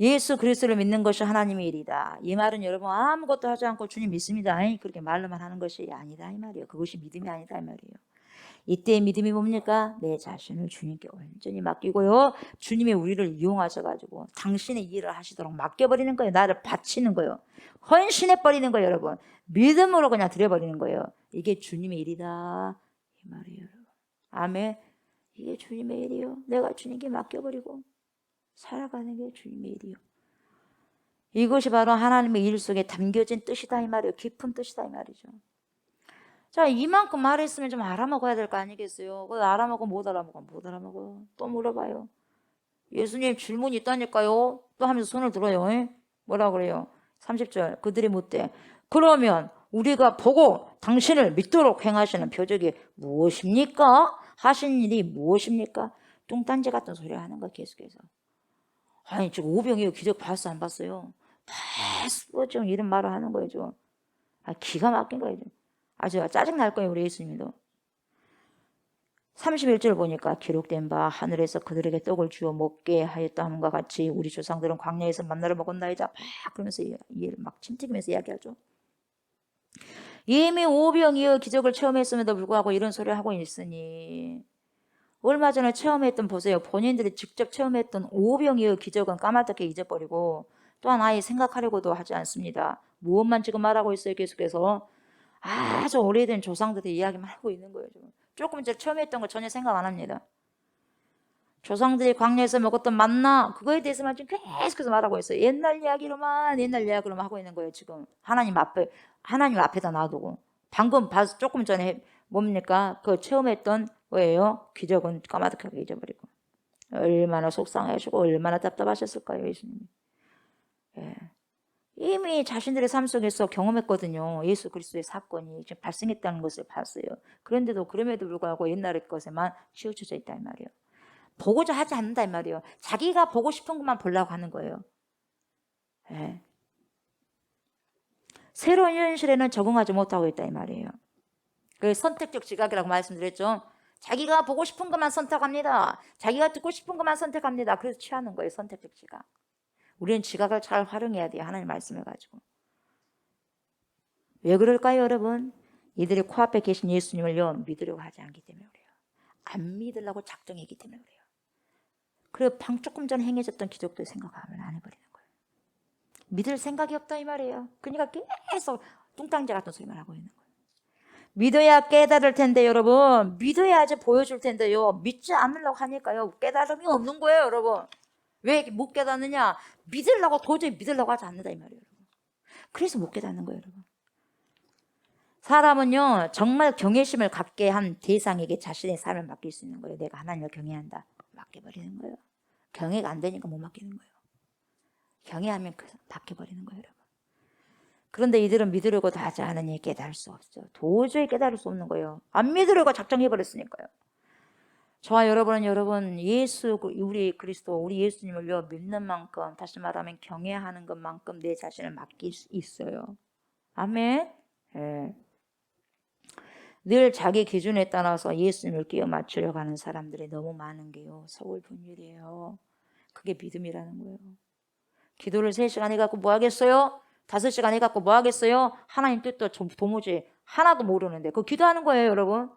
예수 그리스도를 믿는 것이 하나님의 일이다. 이 말은 여러분 아무것도 하지 않고 주님 믿습니다. 그렇게 말로만 하는 것이 아니다 이 말이에요. 그것이 믿음이 아니다 이 말이에요. 이때의 믿음이 뭡니까? 내 자신을 주님께 온전히 맡기고요. 주님이 우리를 이용하셔가지고 당신의 일을 하시도록 맡겨버리는 거예요. 나를 바치는 거예요. 헌신해버리는 거예요, 여러분. 믿음으로 그냥 드려버리는 거예요. 이게 주님의 일이다 이 말이에요, 여러분. 아멘. 이게 주님의 일이요. 내가 주님께 맡겨버리고 살아가는 게 주님의 일이요. 이것이 바로 하나님의 일 속에 담겨진 뜻이다 이 말이에요. 깊은 뜻이다 이 말이죠. 자, 이만큼 말했으면 좀 알아먹어야 될 거 아니겠어요? 그거 알아먹어 못 알아먹어? 못 알아먹어. 또 물어봐요. 예수님 질문이 있다니까요. 또 하면서 손을 들어요. 뭐라 그래요? 30절 그들이 묻되 그러면 우리가 보고 당신을 믿도록 행하시는 표적이 무엇입니까? 하신 일이 무엇입니까? 뚱딴지 같은 소리 하는 거 계속해서. 아니 지금 오병이어 기적 봤어 안 봤어요? 봤어 지금 이런 말을 하는 거예요 지금. 기가 막힌 거예요 지금. 아주 짜증날 거예요 우리 예수님도. 31절 보니까 기록된 바 하늘에서 그들에게 떡을 주어 먹게 하였다함과 같이 우리 조상들은 광야에서 만나를 먹었나이다 막 그러면서 막 침튀기면서 이야기하죠. 이미 오병이어 기적을 체험했음에도 불구하고 이런 소리를 하고 있으니 얼마 전에 체험했던 보세요. 본인들이 직접 체험했던 오병이어 기적은 까맣게 잊어버리고 또한 아예 생각하려고도 하지 않습니다. 무엇만 지금 말하고 있어요. 계속해서 아주 오래된 조상들의 이야기만 하고 있는 거예요. 지금. 조금 전에 체험했던 거 전혀 생각 안 합니다. 조상들이 광야에서 먹었던 만나 그거에 대해서만 지금 계속해서 말하고 있어요. 옛날 이야기로만 하고 있는 거예요. 지금 하나님 앞에다 놔두고 방금 조금 전에 뭡니까? 그 체험했던 뭐예요? 기적은 까마득하게 잊어버리고 얼마나 속상해하시고 얼마나 답답하셨을까요, 예수님이. 예. 이미 자신들의 삶 속에서 경험했거든요. 예수 그리스도의 사건이 지금 발생했다는 것을 봤어요. 그런데도 그럼에도 불구하고 옛날의 것에만 치우쳐져 있다 이 말이에요. 보고자 하지 않는다 이 말이에요. 자기가 보고 싶은 것만 보려고 하는 거예요. 예. 새로운 현실에는 적응하지 못하고 있다 이 말이에요. 그 선택적 지각이라고 말씀드렸죠. 자기가 보고 싶은 것만 선택합니다. 자기가 듣고 싶은 것만 선택합니다. 그래서 취하는 거예요. 선택적 지각. 우리는 지각을 잘 활용해야 돼요. 하나님 말씀을 가지고. 왜 그럴까요, 여러분? 이들이 코앞에 계신 예수님을요 믿으려고 하지 않기 때문에 그래요. 안 믿으려고 작정했기 때문에 그래요. 그리고 방 조금 전에 행해졌던 기적도 생각하면 안 해버리는 거예요. 믿을 생각이 없다 이 말이에요. 그러니까 계속 뚱땅지 같은 소리만 하고 있는 거예요. 믿어야 깨달을 텐데 여러분, 믿어야지 보여줄 텐데요, 믿지 않으려고 하니까요 깨달음이 없는 거예요. 여러분, 왜 못 깨닫느냐? 믿으려고, 도저히 믿으려고 하지 않는다 이 말이에요. 여러분. 그래서 못 깨닫는 거예요. 여러분, 사람은요 정말 경외심을 갖게 한 대상에게 자신의 삶을 맡길 수 있는 거예요. 내가 하나님을 경외한다, 맡겨버리는 거예요. 경외가 안 되니까 못 맡기는 거예요. 경외하면 맡겨버리는 거예요. 여러분, 그런데 이들은 믿으려고도 하지 않으니 깨달을 수 없죠. 도저히 깨달을 수 없는 거예요. 안 믿으려고 작정해버렸으니까요. 저와 여러분은 여러분 예수, 우리 그리스도, 우리 예수님을요 믿는 만큼, 다시 말하면 경외하는 것만큼 내 자신을 맡길 수 있어요. 아멘. 네. 늘 자기 기준에 따라서 예수님을 끼워 맞추려고 하는 사람들이 너무 많은 게요 서울분일이에요. 그게 믿음이라는 거예요. 기도를 3시간 해갖고 뭐 하겠어요? 5시간 해갖고 뭐 하겠어요? 하나님 뜻도 도무지 하나도 모르는데 그거 기도하는 거예요. 여러분,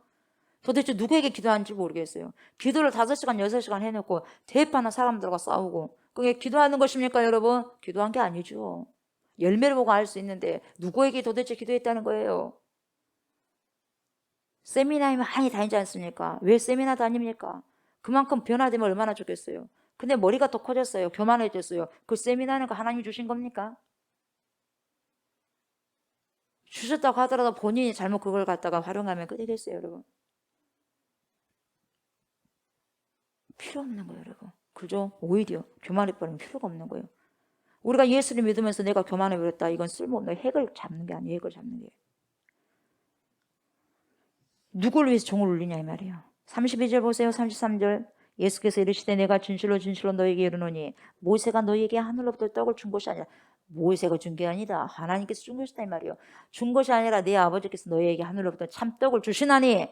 도대체 누구에게 기도하는지 모르겠어요. 기도를 5시간 6시간 해놓고 대파나 사람들과 싸우고 그게 기도하는 것입니까? 여러분, 기도한 게 아니죠. 열매를 보고 알 수 있는데 누구에게 도대체 기도했다는 거예요? 세미나에 많이 다니지 않습니까? 왜 세미나 다닙니까? 그만큼 변화되면 얼마나 좋겠어요. 근데 머리가 더 커졌어요. 교만해졌어요. 그 세미나는 하나님이 주신 겁니까? 주셨다고 하더라도 본인이 잘못 그걸 갖다가 활용하면 그게 됐어요. 여러분, 필요 없는 거예요. 여러분, 그죠? 오히려 교만해버리면 필요가 없는 거예요. 우리가 예수를 믿으면서 내가 교만해버렸다, 이건 쓸모없는, 핵을 잡는 게 아니에요. 핵을 잡는 게. 누구를 위해서 종을 울리냐 이 말이에요. 32절 보세요. 33절. 예수께서 이르시되 내가 진실로 진실로 너에게 이르노니 모세가 너에게 하늘로부터 떡을 준 것이 아니라, 모세가 준 게 아니다, 하나님께서 준 것이다 이 말이에요. 준 것이 아니라 내 아버지께서 너에게 하늘로부터 참떡을 주시나니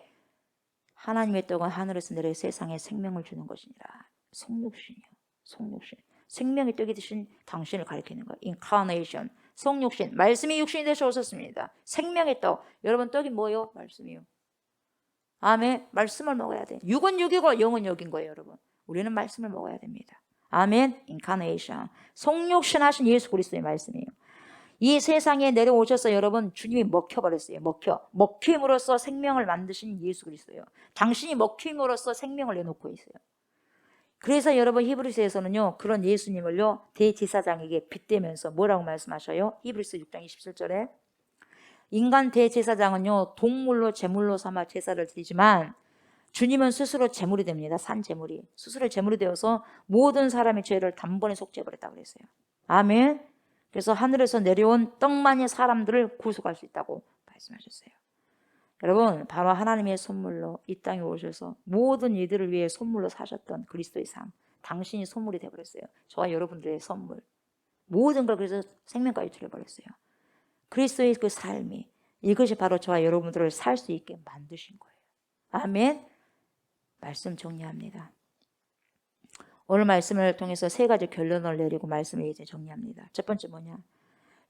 하나님의 떡은 하늘에서 내려 세상에 생명을 주는 것이니라. 성육신이요, 성육신. 생명의 떡이 되신 당신을 가리키는 거예요. 인카네이션, 성육신. 말씀이 육신이 되셔 오셨습니다. 생명의 떡. 여러분, 떡이 뭐예요? 말씀이요. 아멘. 말씀을 먹어야 돼. 육은 육이고 영은 영인 거예요. 여러분, 우리는 말씀을 먹어야 됩니다. 아멘. 인카네이션, 성육신 하신 예수 그리스도의 말씀이에요. 이 세상에 내려오셔서 여러분 주님이 먹혀버렸어요. 먹힘으로써 생명을 만드신 예수 그리스도예요. 당신이 먹힘으로써 생명을 내놓고 있어요. 그래서 여러분 히브리서에서는요 그런 예수님을요 대제사장에게 빗대면서 뭐라고 말씀하셔요? 히브리서 6장 27절에 인간 대제사장은요 동물로 제물로 삼아 제사를 드리지만 주님은 스스로 제물이 됩니다. 산 제물이 스스로 제물이 되어서 모든 사람의 죄를 단번에 속죄해버렸다고 그랬어요. 아멘. 그래서 하늘에서 내려온 떡만이 사람들을 구속할 수 있다고 말씀하셨어요. 여러분, 바로 하나님의 선물로 이 땅에 오셔서 모든 이들을 위해 선물로 사셨던 그리스도의 삶, 당신이 선물이 되어버렸어요. 저와 여러분들의 선물, 모든 걸 그래서 생명까지 드려버렸어요. 그리스도의 그 삶이, 이것이 바로 저와 여러분들을 살 수 있게 만드신 거예요. 아멘. 말씀 정리합니다. 오늘 말씀을 통해서 3가지 결론을 내리고 말씀을 이제 정리합니다. 첫 번째 뭐냐?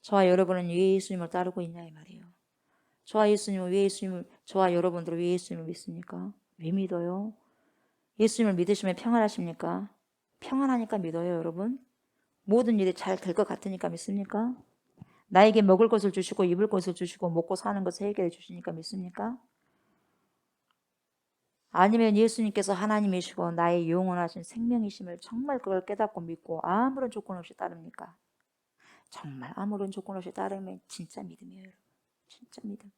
저와 여러분은 왜 예수님을 따르고 있냐 이 말이에요. 저와 여러분들은 왜 예수님을 믿습니까? 왜 믿어요? 예수님을 믿으시면 평안하십니까? 평안하니까 믿어요. 여러분, 모든 일이 잘 될 것 같으니까 믿습니까? 나에게 먹을 것을 주시고 입을 것을 주시고 먹고 사는 것을 해결해 주시니까 믿습니까? 아니면 예수님께서 하나님이시고 나의 영원하신 생명이심을 정말 그걸 깨닫고 믿고 아무런 조건 없이 따릅니까? 정말 아무런 조건 없이 따르면 진짜 믿음이에요. 여러분, 진짜 믿음.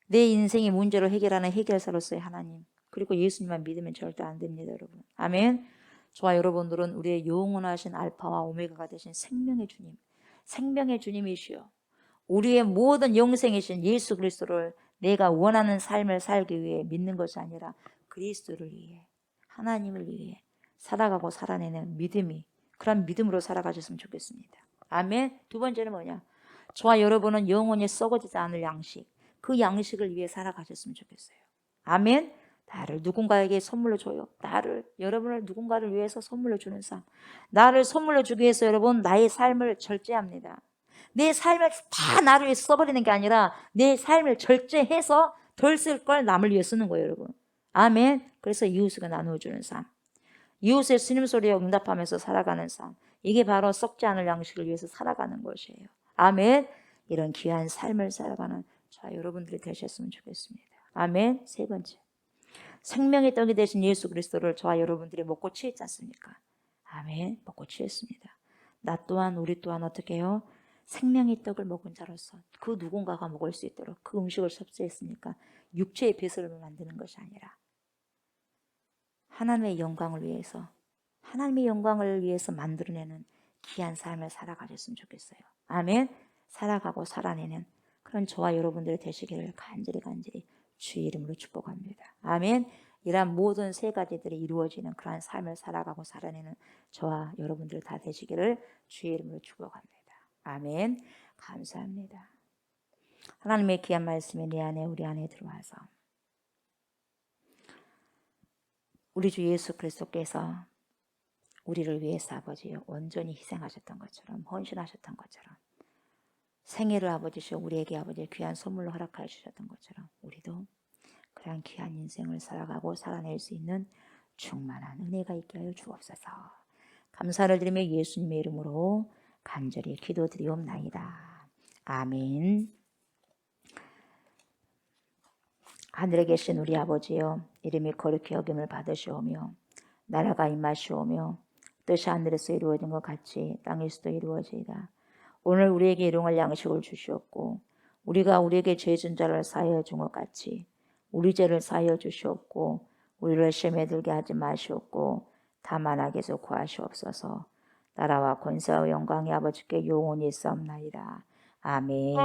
내 인생의 문제를 해결하는 해결사로서의 하나님, 그리고 예수님만 믿으면 절대 안 됩니다. 여러분, 아멘. 저와 여러분들은 우리의 영원하신 알파와 오메가가 되신 생명의 주님, 생명의 주님이시여 우리의 모든 영생이신 예수 그리스도를 내가 원하는 삶을 살기 위해 믿는 것이 아니라 그리스도를 위해, 하나님을 위해 살아가고 살아내는 믿음이, 그런 믿음으로 살아가셨으면 좋겠습니다. 아멘. 두 번째는 뭐냐? 저와 여러분은 영원히 썩어지지 않을 양식, 그 양식을 위해 살아가셨으면 좋겠어요. 아멘. 나를 누군가에게 선물로 줘요. 나를, 여러분을 누군가를 위해서 선물로 주는 삶. 나를 선물로 주기 위해서 여러분 나의 삶을 절제합니다. 내 삶을 다 나를 위해서 써버리는 게 아니라 내 삶을 절제해서 덜 쓸 걸 남을 위해 쓰는 거예요, 여러분. 아멘. 그래서 이웃을 나누어주는 삶. 이웃의 스님 소리에 응답하면서 살아가는 삶. 이게 바로 썩지 않을 양식을 위해서 살아가는 것이에요. 아멘. 이런 귀한 삶을 살아가는 저와 여러분들이 되셨으면 좋겠습니다. 아멘. 세 번째. 생명의 떡이 되신 예수 그리스도를 저와 여러분들이 먹고 취했지 않습니까? 아멘. 먹고 취했습니다. 나 또한 우리 또한 어떻게 해요? 생명의 떡을 먹은 자로서 그 누군가가 먹을 수 있도록 그 음식을 섭취했으니까 육체의 배설을 만드는 것이 아니라 하나님의 영광을 위해서 만들어내는 귀한 삶을 살아가셨으면 좋겠어요. 아멘. 살아가고 살아내는 그런 저와 여러분들이 되시기를 간절히 주의 이름으로 축복합니다. 아멘. 이러한 모든 세 가지들이 이루어지는 그러한 삶을 살아가고 살아내는 저와 여러분들 다 되시기를 주의 이름으로 축복합니다. 아멘. 감사합니다. 하나님의 귀한 말씀이 내 안에 우리 안에 들어와서 우리 주 예수 그리스도께서 우리를 위해서 아버지 온전히 희생하셨던 것처럼 헌신하셨던 것처럼 생애를 아버지시오 우리에게 아버지 귀한 선물로 허락하여 주셨던 것처럼 우리도 그러한 귀한 인생을 살아가고 살아낼 수 있는 충만한 은혜가 있게 하여 주옵소서. 감사를 드리며 예수님의 이름으로 간절히 기도드리옵나이다. 아멘. 하늘에 계신 우리 아버지여 이름이 거룩히 여김을 받으시오며 나라가 임하시오며 뜻이 하늘에서 이루어진 것 같이 땅에서도 이루어지이다. 오늘 우리에게 일용할 양식을 주시옵고 우리가 우리에게 죄 진 자를 사하여 준 것 같이 우리 죄를 사하여 주시옵고 우리를 시험에 들게 하지 마시옵고 다만 악에서 구하시옵소서. 나라와 권세와 영광이 아버지께 영원히 있사옵나이다. 아멘.